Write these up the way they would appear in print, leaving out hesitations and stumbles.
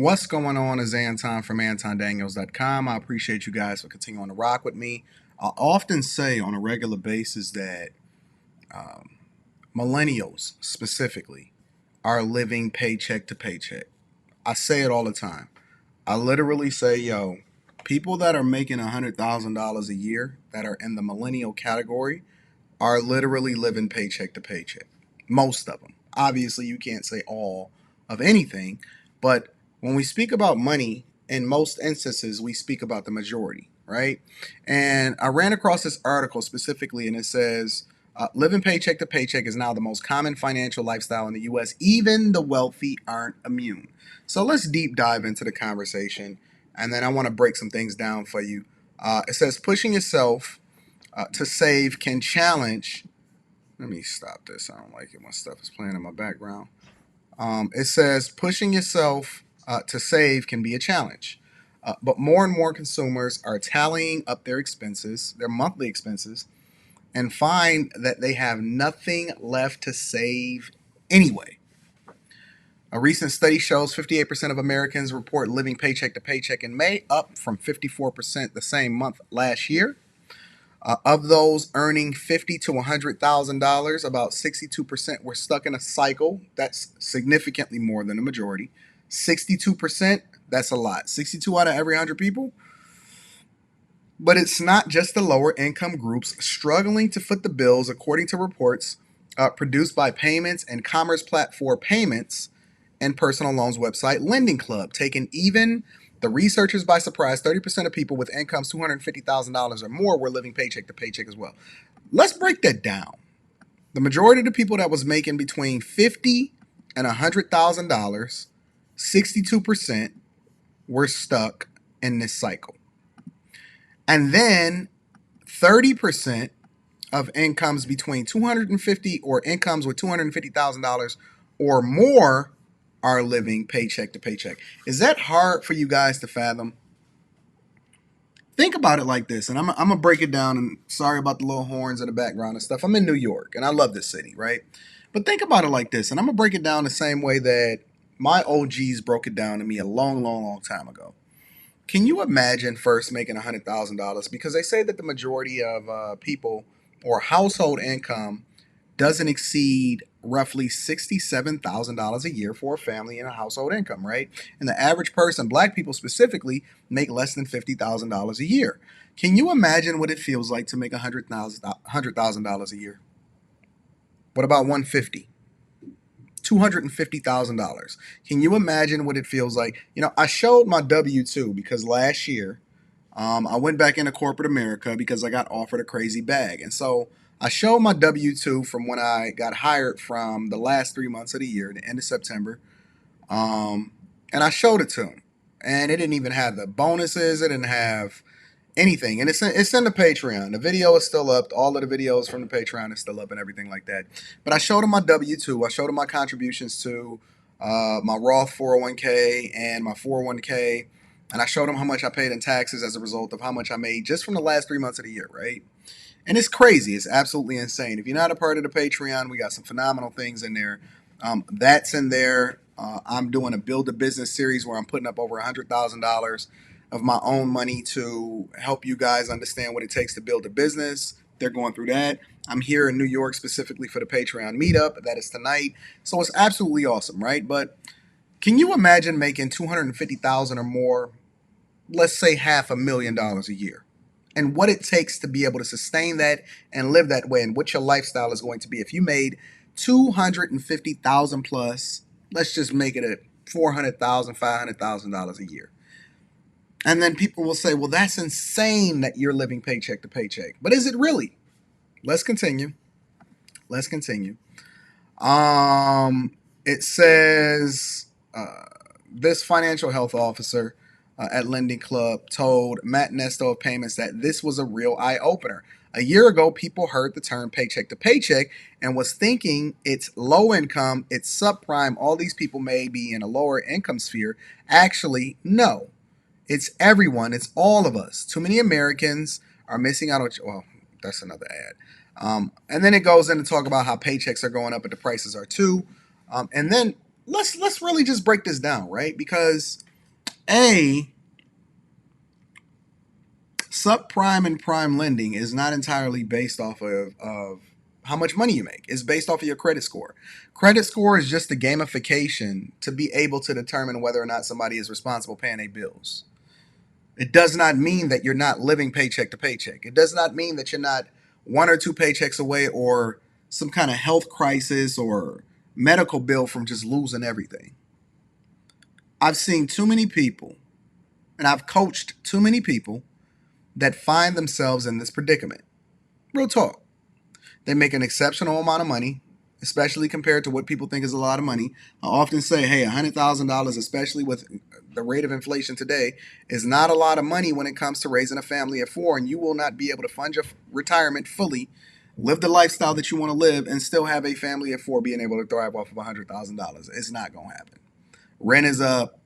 What's going on is Anton from AntonDaniels.com. I appreciate you guys for continuing to rock with me. I often say on a regular basis that um, millennials specifically are living paycheck to paycheck. I say it all the time. I literally say, yo, people that are making $100,000 a year that are in the millennial category are literally living paycheck to paycheck. Most of them. Obviously, you can't say all of anything, but when we speak about money, in most instances, we speak about the majority, right? And I ran across this article specifically, and it says, living paycheck to paycheck is now the most common financial lifestyle in the US. Even the wealthy aren't immune. So let's deep dive into the conversation, and then I want to break some things down for you. It says, pushing yourself to save can challenge. Let me stop this. I don't like it when stuff is playing in my background. It says pushing yourself to save can be a challenge, but more and more consumers are tallying up their expenses, their monthly expenses, and find that they have nothing left to save anyway. A recent study shows 58% of Americans report living paycheck to paycheck in May, up from 54% the same month last year. Of those earning $50,000 to $100,000, about 62% were stuck in a cycle. That's significantly more than the majority. 62%, that's a lot. 62 out of every 100 people. But it's not just the lower income groups struggling to foot the bills, according to reports produced by payments and commerce platform Payments and personal loans website Lending Club, taking even the researchers by surprise. 30% of people with incomes $250,000 or more were living paycheck to paycheck as well. Let's break that down. The majority of the people that was making between $50,000 and $100,000, 62% were stuck in this cycle. And then 30% of incomes between $250,000 or incomes with $250,000 or more are living paycheck to paycheck. Is that hard for you guys to fathom? Think about it like this, and I'm gonna break it down. And sorry about the little horns in the background and stuff. I'm in New York, and I love this city, right? But think about it like this, and I'm gonna break it down the same way that my OGs broke it down to me a long, long, long time ago. Can you imagine first making $100,000? Because they say that the majority of people or household income doesn't exceed roughly $67,000 a year for a family in a household income, right? And the average person, black people specifically, make less than $50,000 a year. Can you imagine what it feels like to make $100,000 a year? What about 150? $250,000. Can you imagine what it feels like? I showed my W-2 because last year I went back into corporate America because I got offered a crazy bag. And so I showed my W-2 from when I got hired from the last 3 months of the year, the end of September. And I showed it to him. And it didn't even have the bonuses. It didn't have anything. And it's in the Patreon. The video is still up. All of the videos from the Patreon is still up and everything like that. But I showed him my W-2. I showed him my contributions to my Roth 401k and my 401k. And I showed him how much I paid in taxes as a result of how much I made just from the last 3 months of the year, right? And it's crazy. It's absolutely insane. If you're not a part of the Patreon, we got some phenomenal things in there. That's in there. I'm doing a Build a Business series where I'm putting up over $100,000 of my own money to help you guys understand what it takes to build a business. They're going through that. I'm here in New York specifically for the Patreon meetup. That is tonight. So it's absolutely awesome, right? But can you imagine making $250,000 or more, let's say $500,000 a year? And what it takes to be able to sustain that and live that way, and what your lifestyle is going to be. If you made 250,000 plus, let's just make it at $400,000, $500,000 a year. And then people will say, well, that's insane that you're living paycheck to paycheck. But is it really? Let's continue. Let's continue. It says this financial health officer at Lending Club told Matt Nesto of Payments that this was a real eye-opener. A year ago, people heard the term paycheck to paycheck and was thinking it's low income, it's subprime, all these people may be in a lower income sphere. Actually, no. It's everyone. It's all of us. Too many Americans are missing out on. Well, that's another ad. And then it goes in to talk about how paychecks are going up, but the prices are too. And then let's really just break this down, right? Because A, subprime and prime lending is not entirely based off of how much money you make. It's based off of your credit score. Credit score is just a gamification to be able to determine whether or not somebody is responsible paying their bills. It does not mean that you're not living paycheck to paycheck. It does not mean that you're not one or two paychecks away or some kind of health crisis or medical bill from just losing everything. I've seen too many people and I've coached too many people that find themselves in this predicament. Real talk. They make an exceptional amount of money, especially compared to what people think is a lot of money. I often say, hey, $100,000, especially with the rate of inflation today, is not a lot of money when it comes to raising a family of four, and you will not be able to fund your retirement fully, live the lifestyle that you want to live, and still have a family of four being able to thrive off of $100,000. It's not going to happen. Rent is up.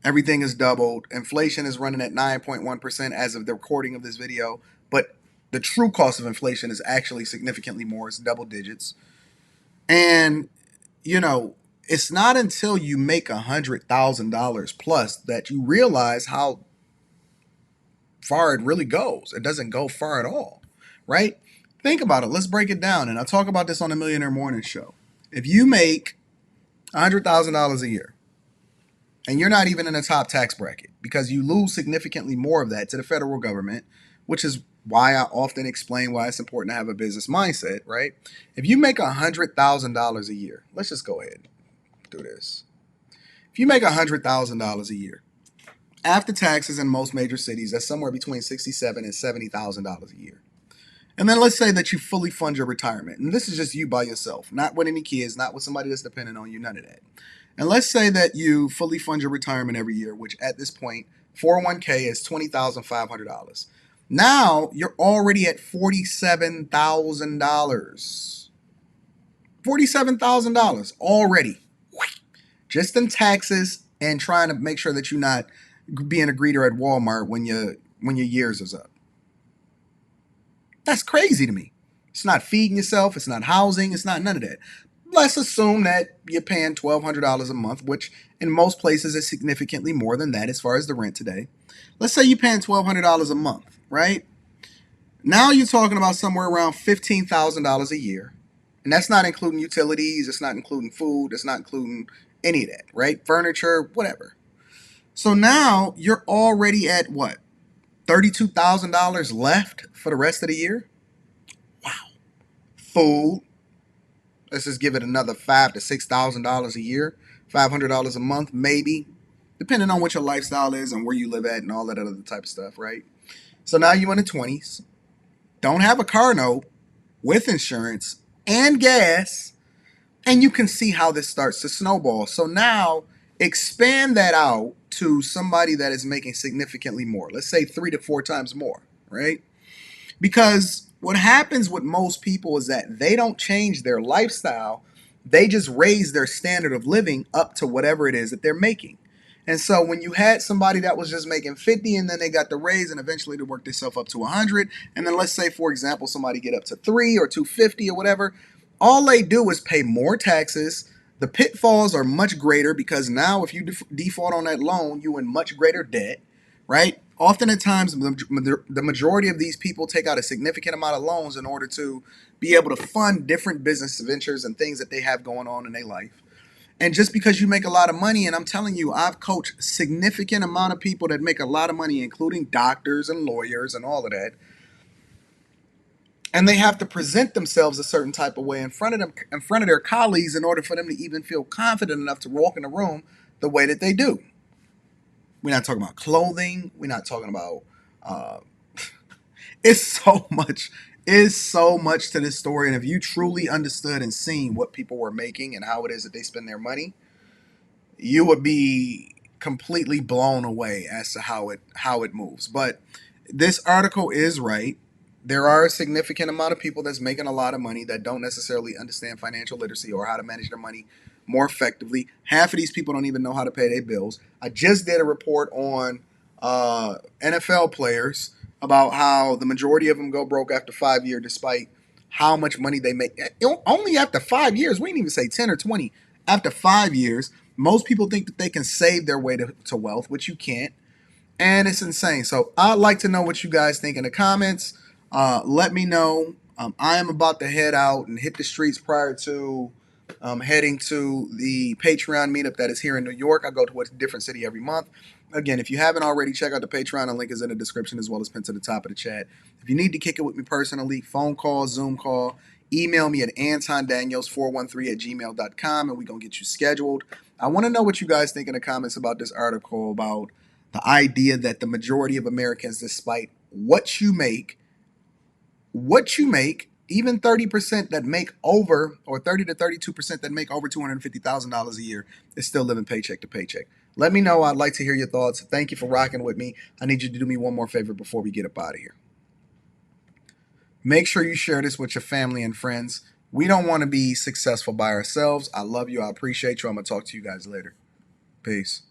Everything is doubled. Inflation is running at 9.1% as of the recording of this video. But the true cost of inflation is actually significantly more. It's double digits. And, it's not until you make $100,000 plus that you realize how far it really goes. It doesn't go far at all, right? Think about it. Let's break it down. And I'll talk about this on the Millionaire Morning Show. If you make $100,000 a year, and you're not even in a top tax bracket because you lose significantly more of that to the federal government, which is why I often explain why it's important to have a business mindset, right? If you make $100,000 a year, let's just go ahead and do this. If you make $100,000 a year, after taxes in most major cities, that's somewhere between $67,000 and $70,000 a year. And then let's say that you fully fund your retirement. And this is just you by yourself, not with any kids, not with somebody that's dependent on you, none of that. And let's say that you fully fund your retirement every year, which at this point, 401k is $20,500. Now you're already at $47,000. $47,000 already. Just in taxes and trying to make sure that you're not being a greeter at Walmart when your years is up. That's crazy to me. It's not feeding yourself. It's not housing. It's not none of that. Let's assume that you're paying $1,200 a month, which in most places is significantly more than that as far as the rent today. Let's say you're paying $1,200 a month, right? Now you're talking about somewhere around $15,000 a year. And that's not including utilities. It's not including food. It's not including any of that, right? Furniture, whatever. So now you're already at what? $32,000 left for the rest of the year? Wow. Food. Let's just give it another $5,000 to $6,000 a year, $500 a month, maybe, depending on what your lifestyle is and where you live at and all that other type of stuff, right? So now you're in the 20s, don't have a car note with insurance and gas, and you can see how this starts to snowball. So now expand that out to somebody that is making significantly more. Let's say 3 to 4 times more, right? Because what happens with most people is that they don't change their lifestyle. They just raise their standard of living up to whatever it is that they're making. And so when you had somebody that was just making 50 and then they got the raise and eventually they worked themselves up to 100, and then let's say, for example, somebody get up to 3 or 250 or whatever, all they do is pay more taxes. The pitfalls are much greater because now if you default on that loan, you're in much greater debt, right? Often at times, the majority of these people take out a significant amount of loans in order to be able to fund different business ventures and things that they have going on in their life. And just because you make a lot of money, and I'm telling you, I've coached significant amount of people that make a lot of money, including doctors and lawyers and all of that. And they have to present themselves a certain type of way in front of their colleagues in order for them to even feel confident enough to walk in the room the way that they do. We're not talking about clothing. We're not talking about. It's so much. Is so much to this story, and if you truly understood and seen what people were making and how it is that they spend their money, you would be completely blown away as to how it moves. But this article is right. There are a significant amount of people that's making a lot of money that don't necessarily understand financial literacy or how to manage their money more effectively. Half of these people don't even know how to pay their bills. I just did a report on NFL players about how the majority of them go broke after 5 years despite how much money they make. Only after 5 years. We didn't even say 10 or 20. After 5 years, Most people think that they can save their way to wealth, which you can't. And it's insane. So I'd like to know what you guys think in the comments. Let me know. I am about to head out and hit the streets prior to heading to the Patreon meetup that is here in New York. I go to a different city every month. Again, if you haven't already, check out the Patreon. The link is in the description as well as pinned to the top of the chat. If you need to kick it with me personally, phone call, Zoom call, email me at antondaniels413@gmail.com and we're going to get you scheduled. I want to know what you guys think in the comments about this article about the idea that the majority of Americans, despite what you make, even 30% that make over, or 30 to 32% that make over $250,000 a year, is still living paycheck to paycheck. Let me know. I'd like to hear your thoughts. Thank you for rocking with me. I need you to do me one more favor before we get up out of here. Make sure you share this with your family and friends. We don't want to be successful by ourselves. I love you. I appreciate you. I'm going to talk to you guys later. Peace.